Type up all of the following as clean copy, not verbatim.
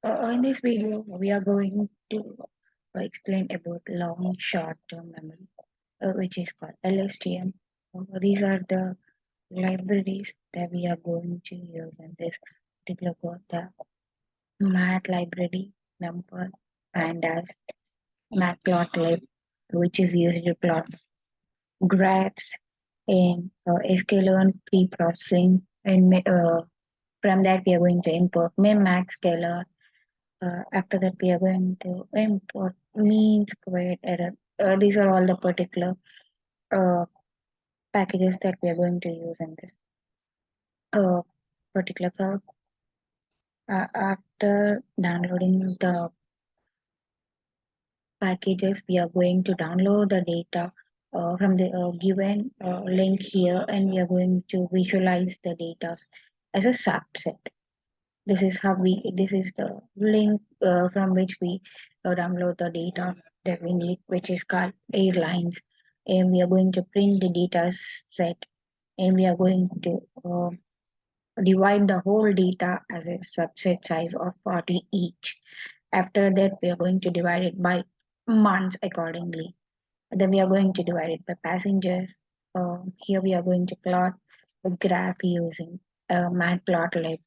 In this video, we are going to explain about long short-term memory, which is called LSTM. These are the libraries that we are going to use in this particular code. The math library, number, pandas, matplotlib, which is used to plot graphs in sklearn pre-processing, and from that we are going to import min, max, scalar. After that, we are going to import mean, squared, error. These are all the particular uh, packages that we are going to use in this uh, particular code. After downloading the packages, we are going to download the data from the given link here, and we are going to visualize the data as a subset. This is the link from which we download the data that we need, which is called airlines. And we are going to print the data set, and we are going to divide the whole data as a subset size of 40 each. After that, we are going to divide it by months accordingly. Then we are going to divide it by passengers. Here we are going to plot a graph using matplotlib.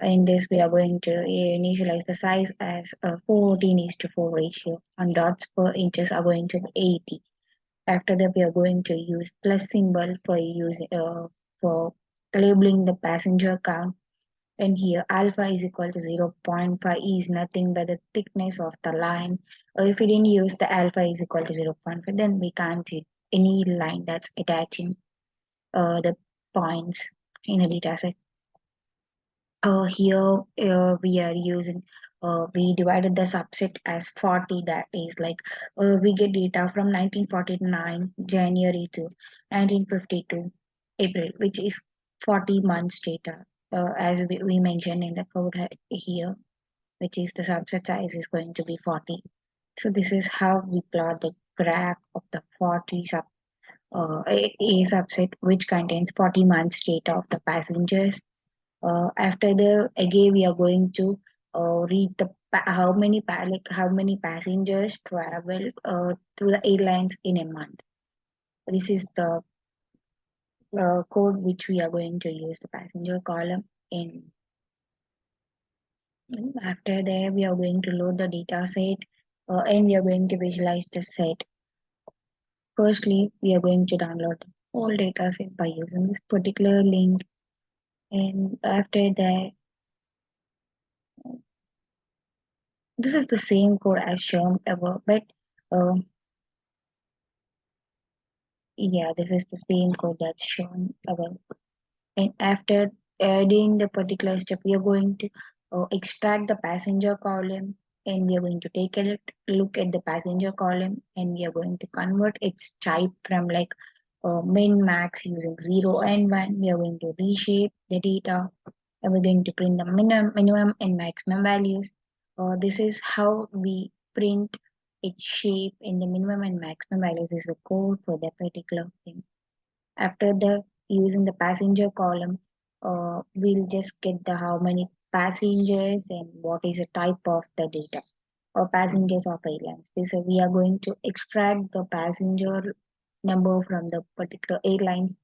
In this, we are going to initialize the size as a 14:4 ratio, and dots per inches are going to be 80. After that, we are going to use plus symbol for using for labeling the passenger count. And here, alpha is equal to 0.5 is nothing but the thickness of the line. If we didn't use the alpha is equal to 0.5, then we can't see any line that's attaching the points in a data set. Here we are using we divided the subset as 40. That is like we get data from 1949 January to 1952 April, which is 40 months data, as we mentioned in the code here, which is the subset size is going to be 40. So this is how we plot the graph of the 40 a subset which contains 40 months data of the passengers. After the again we are going to read the how many passengers travel through the airlines in a month. This is the code which we are going to use the passenger column in. After that, we are going to load the data set, and we are going to visualize the set. Firstly, we are going to download the whole data set by using this particular link, and after that, this is the same code as shown above, but um, yeah, this is the same code that's shown above. And after adding the particular step, we are going to extract the passenger column, and we are going to take a look at the passenger column, and we are going to convert its type from like min max using 0 and 1. We are going to reshape the data, and we're going to print the minimum and maximum values. This is how we print its shape in the minimum and maximum values. This is the code for that particular thing. After the using the passenger column, we'll just get the how many passengers and what is the type of the data or passengers of airlines. This we are going to extract the passenger number from the particular airlines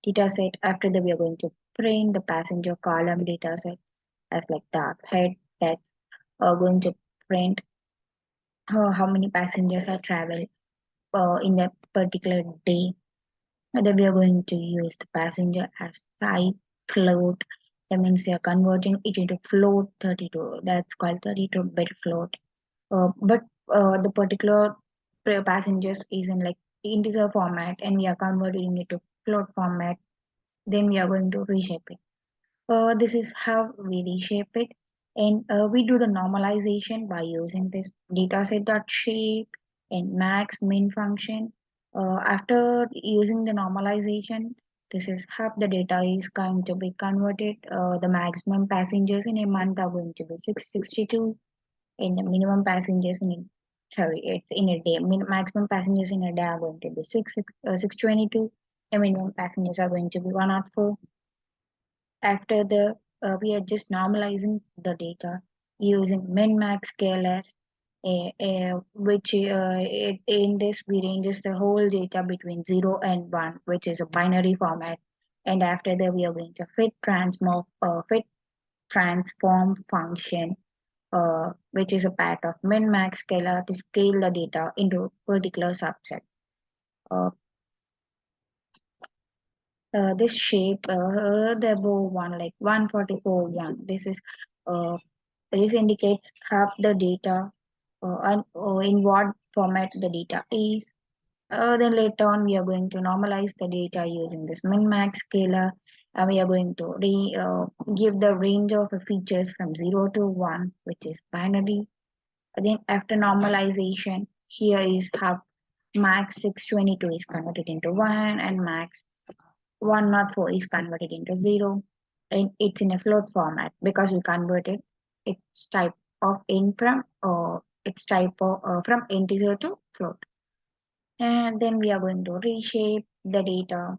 data set. After that, we are going to print the passenger column data set as like that. Head that's going to print how many passengers are travel in that particular day. And then we are going to use the passenger as type float. That means we are converting it into float 32. That's called 32-bit float. But the particular passengers is in like integer format, and we are converting it to float format. Then we are going to reshape it. This is how we reshape it, and we do the normalization by using this dataset.shape and max min function. After using the normalization, this is how the data is going to be converted. The maximum passengers in a month are going to be 662, and the minimum passengers in a it's in a day. Maximum passengers in a day are going to be 622, and minimum passengers are going to be 104. After the we are just normalizing the data using min-max scalar, which in this we ranges the whole data between 0 and 1, which is a binary format. And after that, we are going to fit transform function, which is a part of min-max scalar to scale the data into particular subset. Uh, this shape, the above one, like 144.1, uh, this indicates half the data and in what format the data is. Then later on, we are going to normalize the data using this min-max scalar, and we are going to give the range of features from 0 to 1, which is binary. Then after normalization, here is how max 622 is converted into 1 and max 104 is converted into 0. And it's in a float format because we converted its type of int from its type of from integer to float. And then we are going to reshape the data.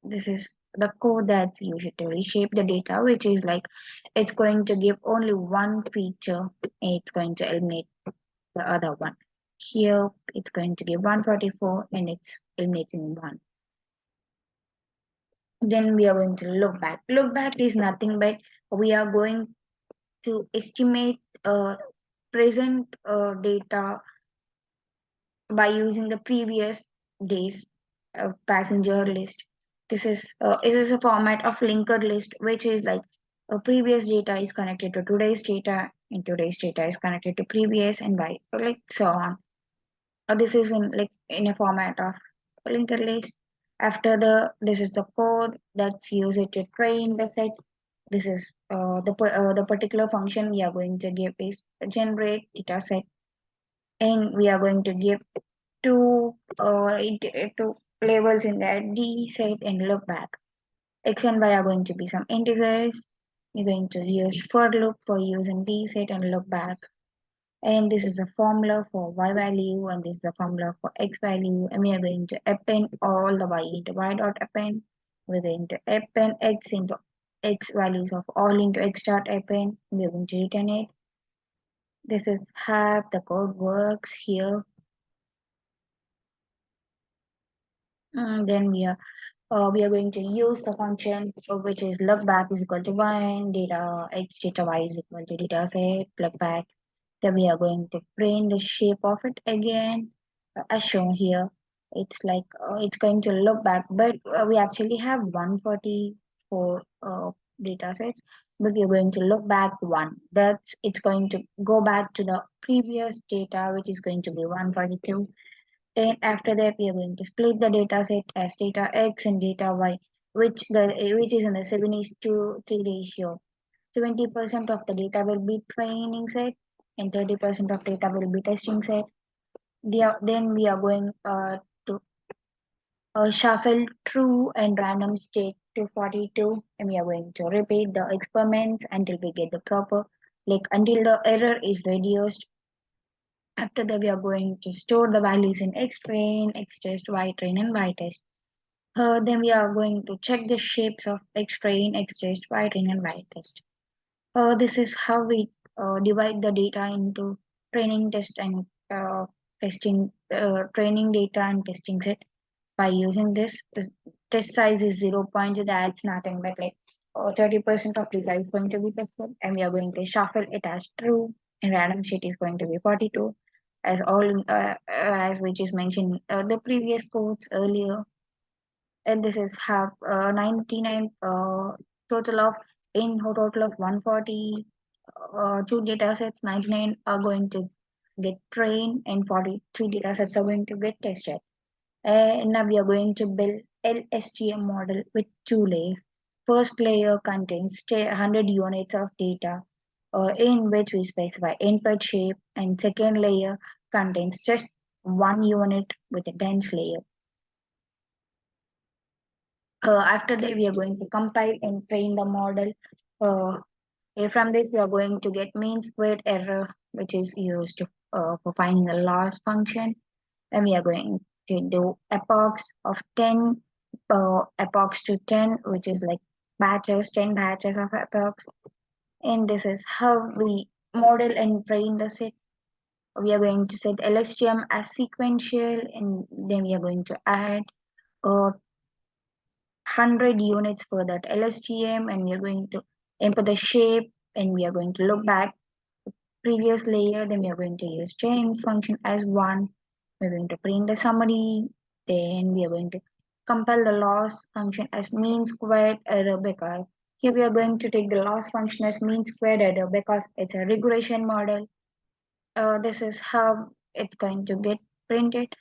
This is the code that's used to reshape the data, which is like it's going to give only one feature, it's going to eliminate the other one. Here it's going to give 144 and it's eliminating one. Then we are going to look back. Look back is nothing but we are going to estimate present data by using the previous day's passenger list. This is a format of linked list, which is like previous data is connected to today's data, and today's data is connected to previous, and by like so on. This is in a format of linked list. After this is the code that's used to train the set. This is the particular function we are going to give is generate data set, and we are going to give two labels in that d set and look back. X and y are going to be some integers. We're going to use for loop for using d set and look back. And this is the formula for y value, and this is the formula for x value. And we are going to append all the y into y dot append. We're going to append x into x values of all into x dot append. We're going to return it. This is how the code works here. Then we are going to use the function which is look back is equal to 1, data x data y is equal to data set look back. Then we are going to print the shape of it again as shown here. It's like it's going to look back, but we actually have 144 data sets, but we are going to look back one. That's it's going to go back to the previous data, which is going to be 142. And after that, we are going to split the data set as data X and data Y, which is in the 7:3 ratio. 70% of the data will be training set and 30% of data will be testing set. Then we are going to shuffle true and random state to 42, and we are going to repeat the experiments until we get the proper, like until the error is reduced. After that, we are going to store the values in xtrain, xtest, ytrain, and ytest. Then we are going to check the shapes of xtrain, xtest, ytrain, and ytest. This is how we divide the data into training test and testing, training data and testing set. By using this, the test size is 0. That's nothing but like 30% of data is going to be tested, and we are going to shuffle it as true, and random sheet is going to be 42, as as which is mentioned the previous codes earlier. And this is have 99 total of in total of 140 two data sets. 99 are going to get trained, and 42 data sets are going to get tested. And now we are going to build LSTM model with two layers. First layer contains 100 units of data in which we specify input shape, and second layer contains just one unit with a dense layer. After that, we are going to compile and train the model. From this, we are going to get mean squared error, which is used for finding the loss function. And we are going to do epochs of 10, epochs to 10, which is like batches, 10 batches of epochs. And this is how we model and train the set. We are going to set LSTM as sequential, and then we are going to add 100 units for that LSTM, and we are going to input the shape, and we are going to look back previous layer. Then we are going to use change function as one. We're going to print the summary. Then we are going to compile the loss function as mean squared error, because here we are going to take the loss function as mean squared error because it's a regression model. This is how it's going to get printed.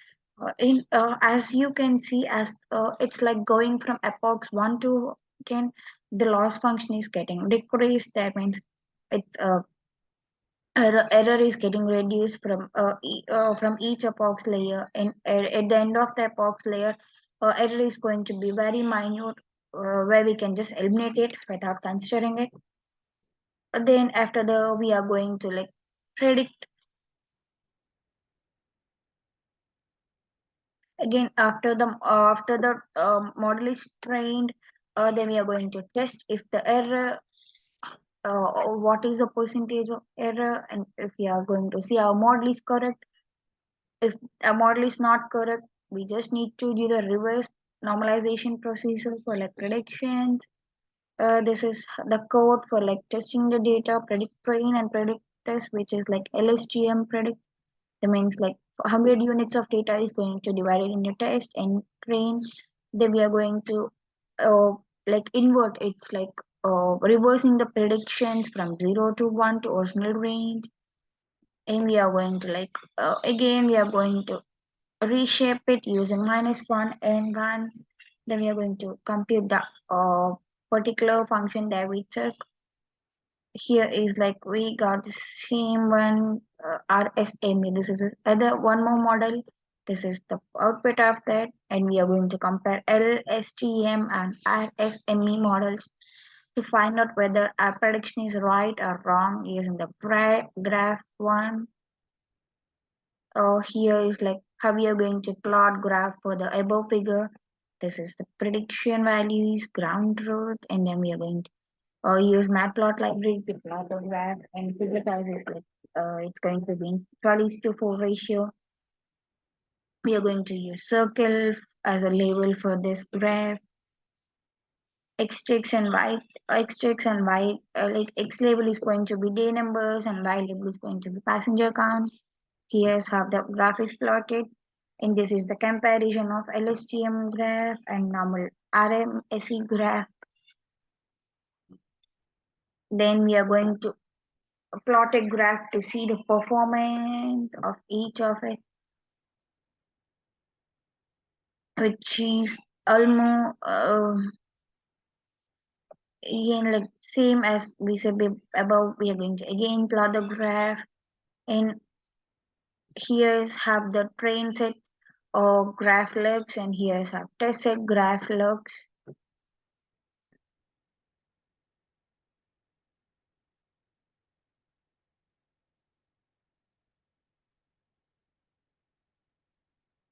In As you can see, as it's like going from epochs 1 to 10, the loss function is getting decreased. That means it's error is getting reduced from each epoch layer, and at the end of the epoch layer, error is going to be very minute, where we can just eliminate it without considering it. Then after the we are going to like predict again after the model is trained. Then we are going to test if the error, what is the percentage of error, and if we are going to see our model is correct. If a model is not correct, we just need to do the reverse normalization procedure for like predictions. This is the code for like testing the data, predict train and predict test, which is like LSTM predict. That means like 100 units of data is going to divide it into test and train. Then we are going to uh, like invert. It's like reversing the predictions from 0 to 1 to original range. And we are going to like again we are going to reshape it using -1 and 1. Then we are going to compute the particular function that we took. Here is like we got the same one, RSME. This is other one more model. This is the output of that, and we are going to compare LSTM and RSME models to find out whether our prediction is right or wrong using the graph one. Here is like how we are going to plot graph for the above figure. This is the prediction values, ground truth, and then we are going to use matplot library to plot the graph, and figure size is like it's going to be in 12:4 ratio. We are going to use circle as a label for this graph. X and Y, like X label is going to be day numbers and Y label is going to be passenger count. Here's how the graph is plotted, and this is the comparison of LSTM graph and normal RMSE graph. Then we are going to plot a graph to see the performance of each of it, which is almost again like same as we said above. We are going to again plot the graph, and here's have the train set or graph looks, and here's have test set graph looks.